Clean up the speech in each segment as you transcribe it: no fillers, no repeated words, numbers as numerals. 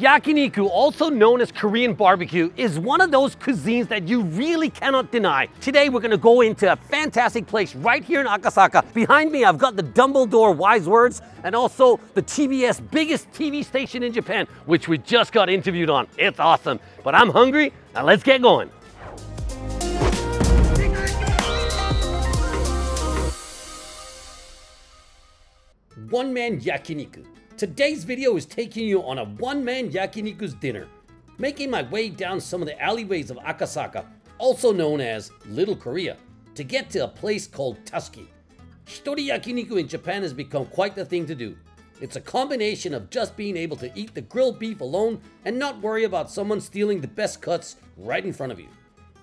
Yakiniku, also known as Korean barbecue, is one of those cuisines that you really cannot deny. Today we're gonna go into a fantastic place right here in Akasaka. Behind me I've got the Dumbledore wise words and also the TBS biggest TV station in Japan, which we just got interviewed on. It's awesome, but I'm hungry. Now let's get going. One-man yakiniku. Today's video is taking you on a one-man yakiniku's dinner. Making my way down some of the alleyways of Akasaka, also known as Little Korea, to get to a place called Tasuki. Hitori yakiniku in Japan has become quite the thing to do. It's a combination of just being able to eat the grilled beef alone and not worry about someone stealing the best cuts right in front of you.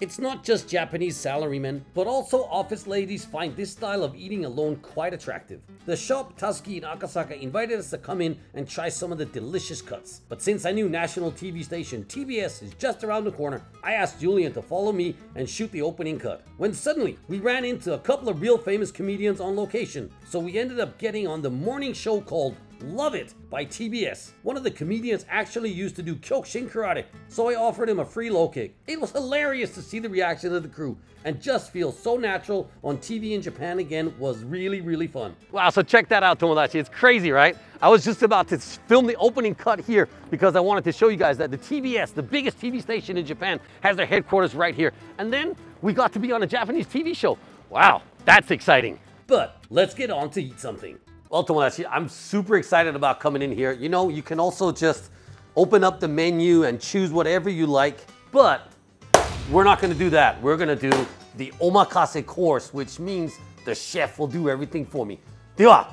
It's not just Japanese salarymen, but also office ladies find this style of eating alone quite attractive. The shop Tasuki in Akasaka invited us to come in and try some of the delicious cuts. But since I knew national TV station TBS is just around the corner, I asked Julian to follow me and shoot the opening cut. When suddenly, we ran into a couple of real famous comedians on location, so we ended up getting on the morning show called Love It by TBS. One of the comedians actually used to do Kyokushin karate, so I offered him a free low kick. It was hilarious to see the reaction of the crew, and just feel so natural on TV in Japan again was really fun. Wow, so check that out, Tomodachi. It's crazy, right? I was just about to film the opening cut here because I wanted to show you guys that the TBS, the biggest TV station in Japan, has their headquarters right here. And then we got to be on a Japanese TV show. Wow, that's exciting. But let's get on to eat something. Well, Tomodachi, I'm super excited about coming in here. You know, you can also just open up the menu and choose whatever you like, but we're not gonna do that. We're gonna do the omakase course, which means the chef will do everything for me. Dewa,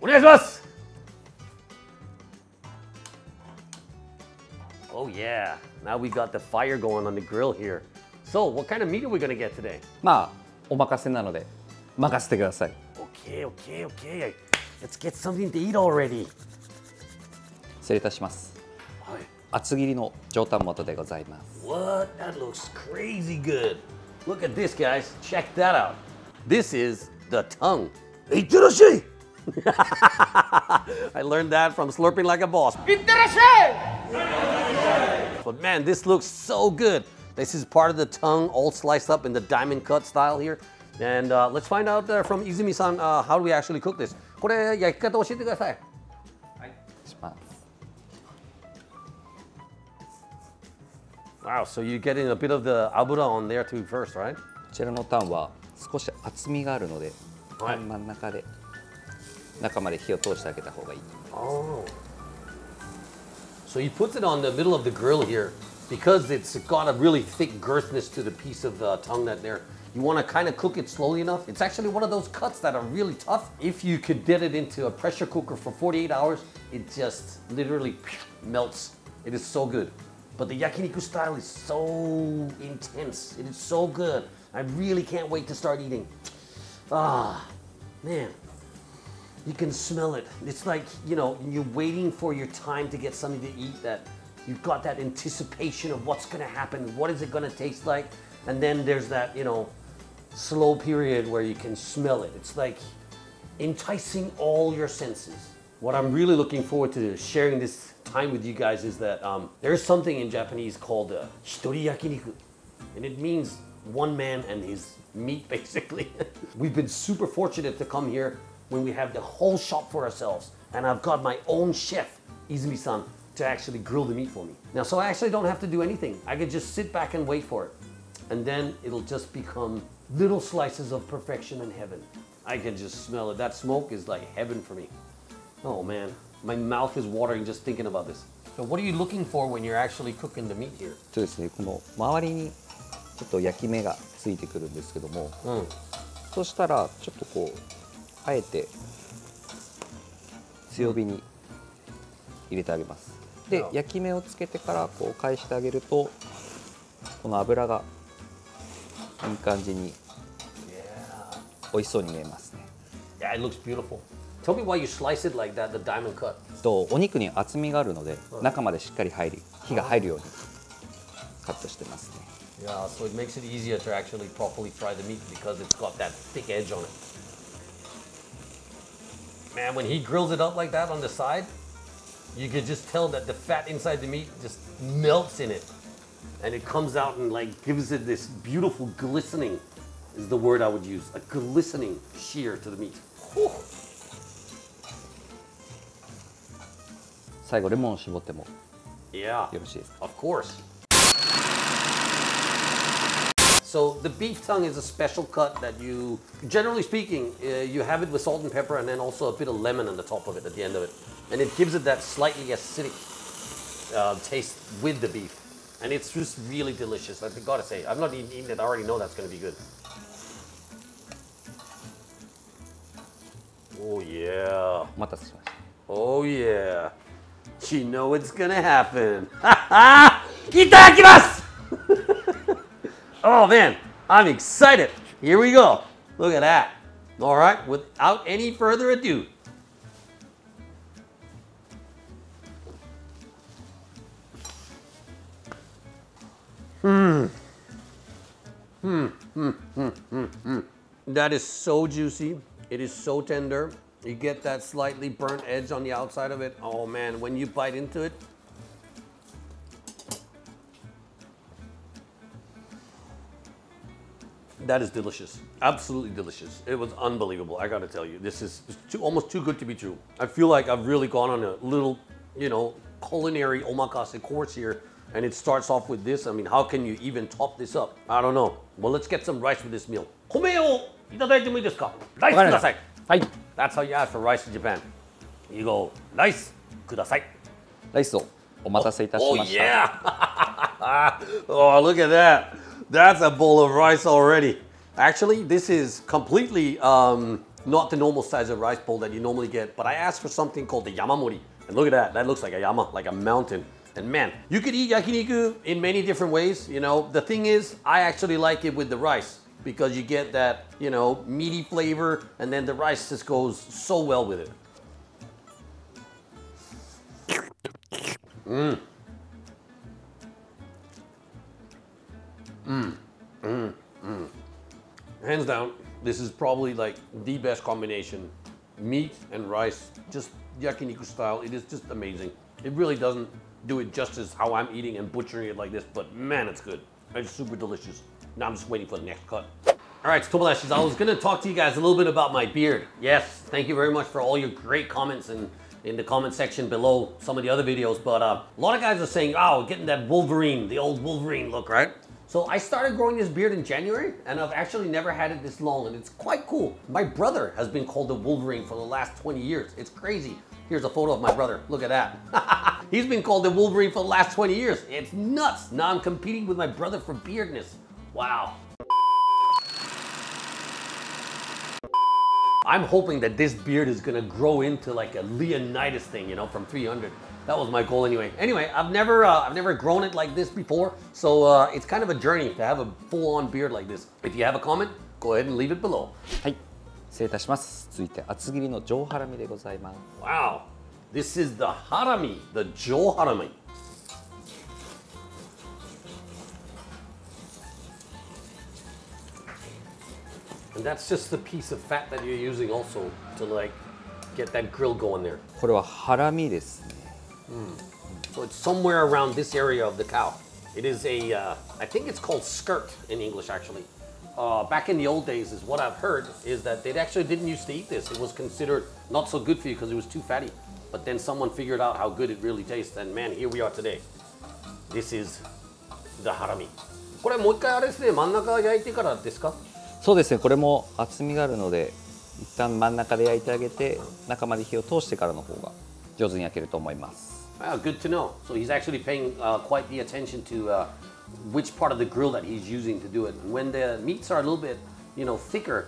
onegaishimasu! Oh yeah, now we got the fire going on the grill here. So, what kind of meat are we gonna get today? まあ、お任せなので任せてください。Okay. Let's get something to eat already. 失礼いたします。はい。厚切りの上タン元でございます。What? That looks crazy good. Look at this, guys. Check that out. This is the tongue. Itterashii! I learned that from slurping like a boss. Itterashii! But man, this looks so good. This is part of the tongue, all sliced up in the diamond cut style here. And let's find out from Izumi-san how do we actually cook this. これ焼き方教えてください。はい。します。Wow, so you're getting a bit of the abura on there too first, right? こちらのタンは少し厚みがあるので、真ん中で中まで火を通してあげた方がいい。Oh. So he puts it on the middle of the grill here because it's got a really thick girthness to the piece of the tongue that there. You want to kind of cook it slowly enough. It's actually one of those cuts that are really tough. If you could get it into a pressure cooker for 48 hours, it just literally melts. It is so good. But the yakiniku style is so intense. It is so good. I really can't wait to start eating. Ah, man. You can smell it. It's like, you know, you're waiting for your time to get something to eat, that you've got that anticipation of what's going to happen. What is it going to taste like? And then there's that, you know, slow period where you can smell it. It's like enticing all your senses. What I'm really looking forward to sharing this time with you guys is that there's something in Japanese called hitori yakiniku. And it means one man and his meat, basically. We've been super fortunate to come here when we have the whole shop for ourselves. And I've got my own chef, Izumi-san, to actually grill the meat for me. Now, so I actually don't have to do anything. I could just sit back and wait for it. And then it'll just become little slices of perfection and heaven. I can just smell it. That smoke is like heaven for me. Oh man, my mouth is watering just thinking about this. So what are you looking for when you're actually cooking the meat here? そうですね。この周りにちょっと焼き目がついてくるんですけども、そしたらちょっとこうあえて強火に入れてあげます。で、焼き目をつけてからこう返してあげると、この油がいい感じに美味しそうに見えますね。Yeah, it looks beautiful. Tell me why you slice it like that, the diamond cut. とお肉に厚みがあるので、中までしっかり火が入るようにカットしてますね。Yeah, so it makes it easier to actually properly fry the meat because it's got that thick edge on it. Man, when he grills it up like that on the side, you could just tell that the fat inside the meat just melts in it. And it comes out and like gives it this beautiful glistening, is the word I would use. A glistening shear to the meat. Whew. 最後レモンを絞っても Yeah, よろしいですか？ of course. So the beef tongue is a special cut that you, generally speaking, you have it with salt and pepper and then also a bit of lemon on the top of it at the end of it. And it gives it that slightly acidic taste with the beef. And it's just really delicious. I've got to say, I've not even eaten it. I already know that's going to be good. Oh yeah. お待たせしました。 Oh yeah. You know it's going to happen. Itadakimasu! Oh man, I'm excited. Here we go. Look at that. All right, without any further ado. That is so juicy. It is so tender. You get that slightly burnt edge on the outside of it. Oh man, when you bite into it. That is delicious. Absolutely delicious. It was unbelievable. I gotta tell you, this is almost too good to be true. I feel like I've really gone on a little, you know, culinary omakase course here. And it starts off with this. I mean, how can you even top this up? I don't know. Well, let's get some rice with this meal. 米をいただいてもいいですか? Rice ください. はい。 That's how you ask for rice in Japan. You go, rice ください. ライスをお待たせいたし Oh ました。 yeah! Oh, look at that. That's a bowl of rice already. Actually, this is completely not the normal size of rice bowl that you normally get, but I asked for something called the yamamori. And look at that. That looks like a yama, like a mountain. And man, you could eat yakiniku in many different ways. You know, the thing is, I actually like it with the rice because you get that, you know, meaty flavor, and then the rice just goes so well with it. Hands down, this is probably like the best combination. Meat and rice, just yakiniku style. It is just amazing. It really doesn't do it justice how I'm eating and butchering it like this, but man, it's good. It's super delicious. Now I'm just waiting for the next cut. All right, Tomodashis, I was gonna talk to you guys a little bit about my beard. Yes, thank you very much for all your great comments in the comment section below some of the other videos, but a lot of guys are saying, oh, getting that Wolverine, the old Wolverine look, right? So I started growing this beard in January, and I've actually never had it this long, and it's quite cool. My brother has been called the Wolverine for the last 20 years. It's crazy. Here's a photo of my brother. Look at that. He's been called the Wolverine for the last 20 years. It's nuts. Now I'm competing with my brother for beardness. Wow. I'm hoping that this beard is gonna grow into like a Leonidas thing, you know, from 300. That was my goal anyway. Anyway, I've never grown it like this before, so it's kind of a journey to have a full-on beard like this. If you have a comment, go ahead and leave it below. はい。失礼いたします。続いて厚切りの上ハラミでございます。Wow, this is the harami, the Joe harami. And that's just the piece of fat that you're using also to like get that grill going there. これはハラミですね。So it's somewhere around this area of the cow. It is a, I think it's called skirt in English actually. Back in the old days is what I've heard is that they actually didn't used to eat this. It was considered not so good for you because it was too fatty. But then someone figured out how good it really tastes, and man, here we are today. This is the harami. これもう一回あれですね、真ん中焼いてからですか？そうですね。これも厚みがあるので、一旦真ん中で焼いてあげて、中まで火を通してからの方が上手に焼けると思います。Good to know. So he's actually paying quite the attention to which part of the grill that he's using to do it. And when the meats are a little bit, you know, thicker,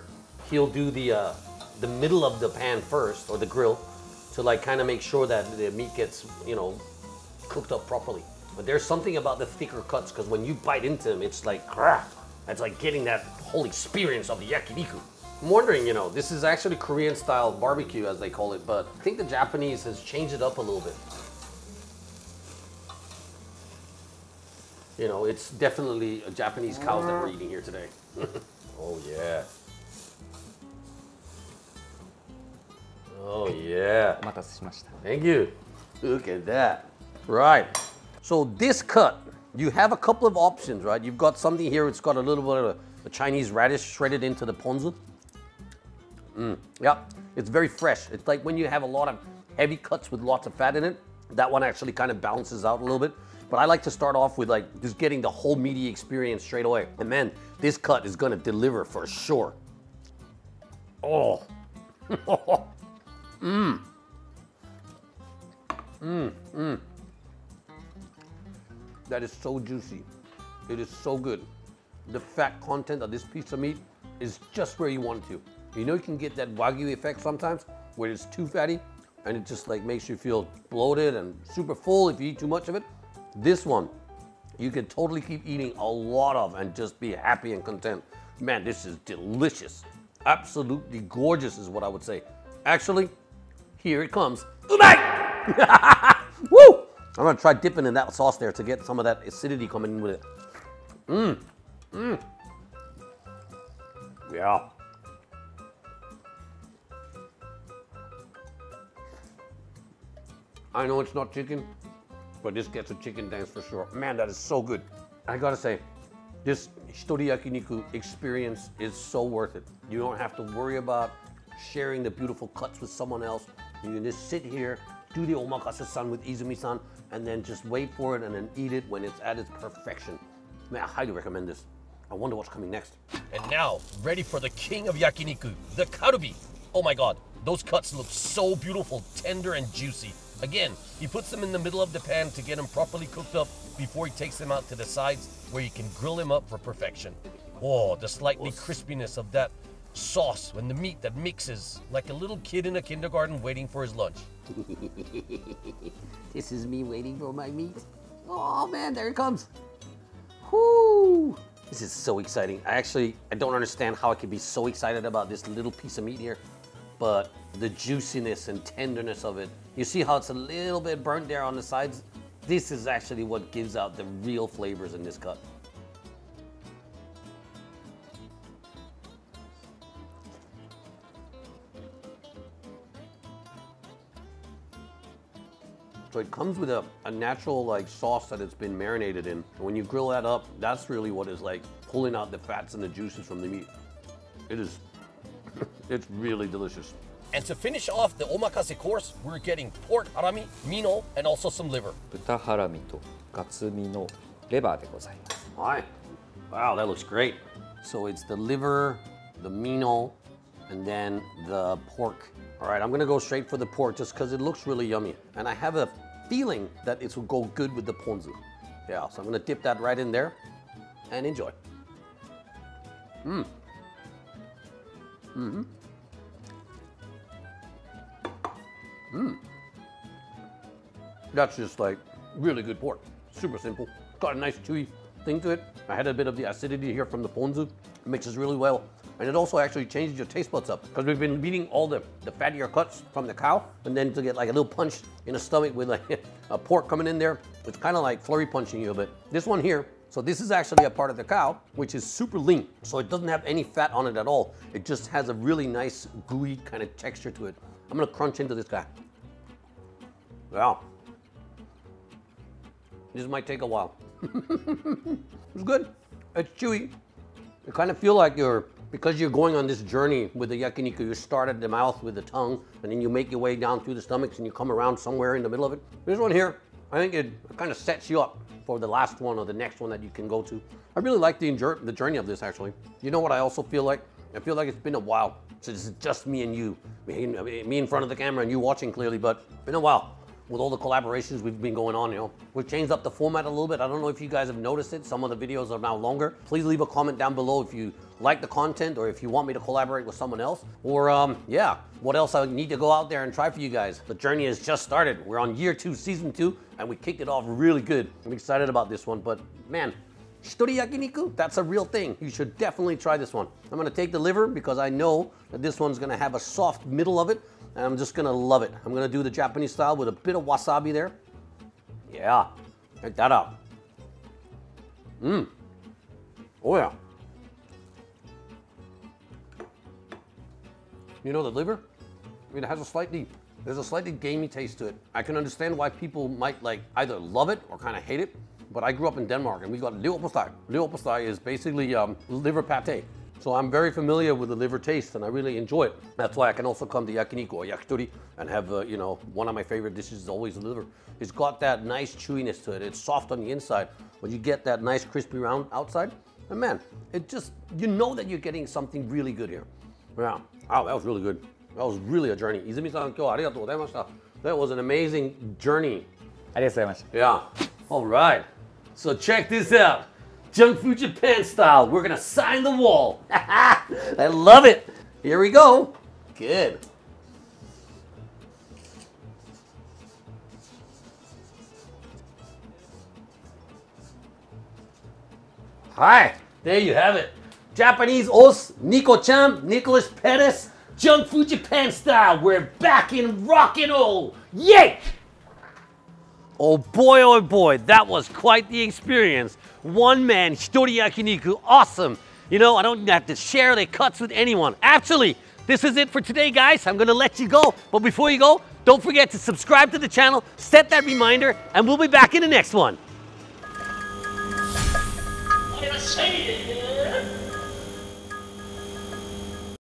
he'll do the middle of the pan first, or the grill, to like kind of make sure that the meat gets, you know, cooked up properly. But there's something about the thicker cuts, because when you bite into them, it's like, it's like getting that whole experience of the yakiniku. I'm wondering, you know, this is actually Korean style barbecue as they call it, but I think the Japanese has changed it up a little bit. You know, it's definitely a Japanese cows that we're eating here today. Oh yeah. Oh yeah. お待たせしました。 Thank you. Look at that. Right. So this cut, you have a couple of options, right? You've got something here, it's got a little bit of a Chinese radish shredded into the ponzu. Yeah, it's very fresh. It's like when you have a lot of heavy cuts with lots of fat in it, that one actually kind of balances out a little bit. But I like to start off with like just getting the whole meaty experience straight away. And man, this cut is gonna deliver for sure. Oh. That is so juicy. It is so good. The fat content of this piece of meat is just where you want it to. You know, you can get that Wagyu effect sometimes where it's too fatty and it just like makes you feel bloated and super full if you eat too much of it. This one, you can totally keep eating a lot of and just be happy and content. Man, this is delicious. Absolutely gorgeous is what I would say. Actually, here it comes. Umai! Woo! I'm gonna try dipping in that sauce there to get some of that acidity coming in with it. Yeah. I know it's not chicken, but this gets a chicken dance for sure. Man, that is so good. I gotta say, this Shitori Yakiniku experience is so worth it. You don't have to worry about sharing the beautiful cuts with someone else. You can just sit here, do the omakase-san with Izumi-san, and then just wait for it and then eat it when it's at its perfection. Man, I highly recommend this. I wonder what's coming next. And now, ready for the king of yakiniku, the karubi. Oh my god, those cuts look so beautiful, tender and juicy. Again, he puts them in the middle of the pan to get them properly cooked up before he takes them out to the sides where you can grill them up for perfection. Oh, the slightly crispiness of that sauce when the meat that mixes like a little kid in a kindergarten waiting for his lunch. This is me waiting for my meat. Oh man, there it comes. Whoo! This is so exciting. I don't understand how I could be so excited about this little piece of meat here, but the juiciness and tenderness of it. You see how it's a little bit burnt there on the sides? This is actually what gives out the real flavors in this cut. So it comes with a natural like sauce that it's been marinated in. And when you grill that up, that's really what is like pulling out the fats and the juices from the meat. It is, it's really delicious. And to finish off the omakase course, we're getting pork harami, mino, and also some liver. 豚ハラミとガツミのレバーでございます。 Hi. Wow, that looks great. So it's the liver, the mino, and then the pork. All right, I'm gonna go straight for the pork just because it looks really yummy. And I have a feeling that it will go good with the ponzu. Yeah, so I'm gonna dip that right in there and enjoy. That's just like really good pork. Super simple. Got a nice chewy thing to it. I had a bit of the acidity here from the ponzu. It mixes really well. And it also actually changes your taste buds up because we've been eating all the fattier cuts from the cow, and then to get like a little punch in the stomach with like a pork coming in there, it's kind of like flurry punching you a bit. This one here, so this is actually a part of the cow, which is super lean. So it doesn't have any fat on it at all. It just has a really nice gooey kind of texture to it. I'm gonna crunch into this guy. Wow. This might take a while. It's good. It's chewy. You kind of feel like because you're going on this journey with the yakiniku, you start at the mouth with the tongue, and then you make your way down through the stomachs, and you come around somewhere in the middle of it. This one here, I think it kind of sets you up for the last one or the next one that you can go to. I really like the journey of this, actually. You know what I also feel like? I feel like it's been a while since it's just me and you. Me in front of the camera and you watching clearly, but it's been a while. With all the collaborations we've been going on, you know. We've changed up the format a little bit. I don't know if you guys have noticed it. Some of the videos are now longer. Please leave a comment down below if you like the content or if you want me to collaborate with someone else. Or yeah, what else I need to go out there and try for you guys. The journey has just started. We're on year 2, season 2, and we kicked it off really good. I'm excited about this one, but man, Shitori Yakiniku, that's a real thing. You should definitely try this one. I'm gonna take the liver because I know that this one's gonna have a soft middle of it, and I'm just gonna love it. I'm gonna do the Japanese style with a bit of wasabi there. Yeah, check that out. Oh yeah. You know the liver? I mean, it has a slightly There's a slightly gamey taste to it. I can understand why people might like either love it or kind of hate it, but I grew up in Denmark and we got leverpostej. Leverpostej is basically liver pate. So I'm very familiar with the liver taste and I really enjoy it. That's why I can also come to yakiniku or yakitori and have, you know, one of my favorite dishes is always the liver. It's got that nice chewiness to it. It's soft on the inside, but you get that nice crispy round outside. And man, it just, you know that you're getting something really good here. Yeah, oh, that was really good. That was really a journey. Izumi-san, kyo arigatou gozaimashita. That was an amazing journey. ありがとうございました。 Yeah. All right. So check this out. Junk Food Japan style. We're gonna sign the wall. I love it. Here we go. Good. Hi. There you have it. Japanese os, Nico-chan, Nicholas Pettas, Junk Food Japan style. We're back in rock and roll. Yay! Oh boy, that was quite the experience. One man, hitori yakiniku, awesome. You know, I don't have to share the cuts with anyone. Actually, this is it for today, guys. I'm gonna let you go. But before you go, don't forget to subscribe to the channel, set that reminder, and we'll be back in the next one.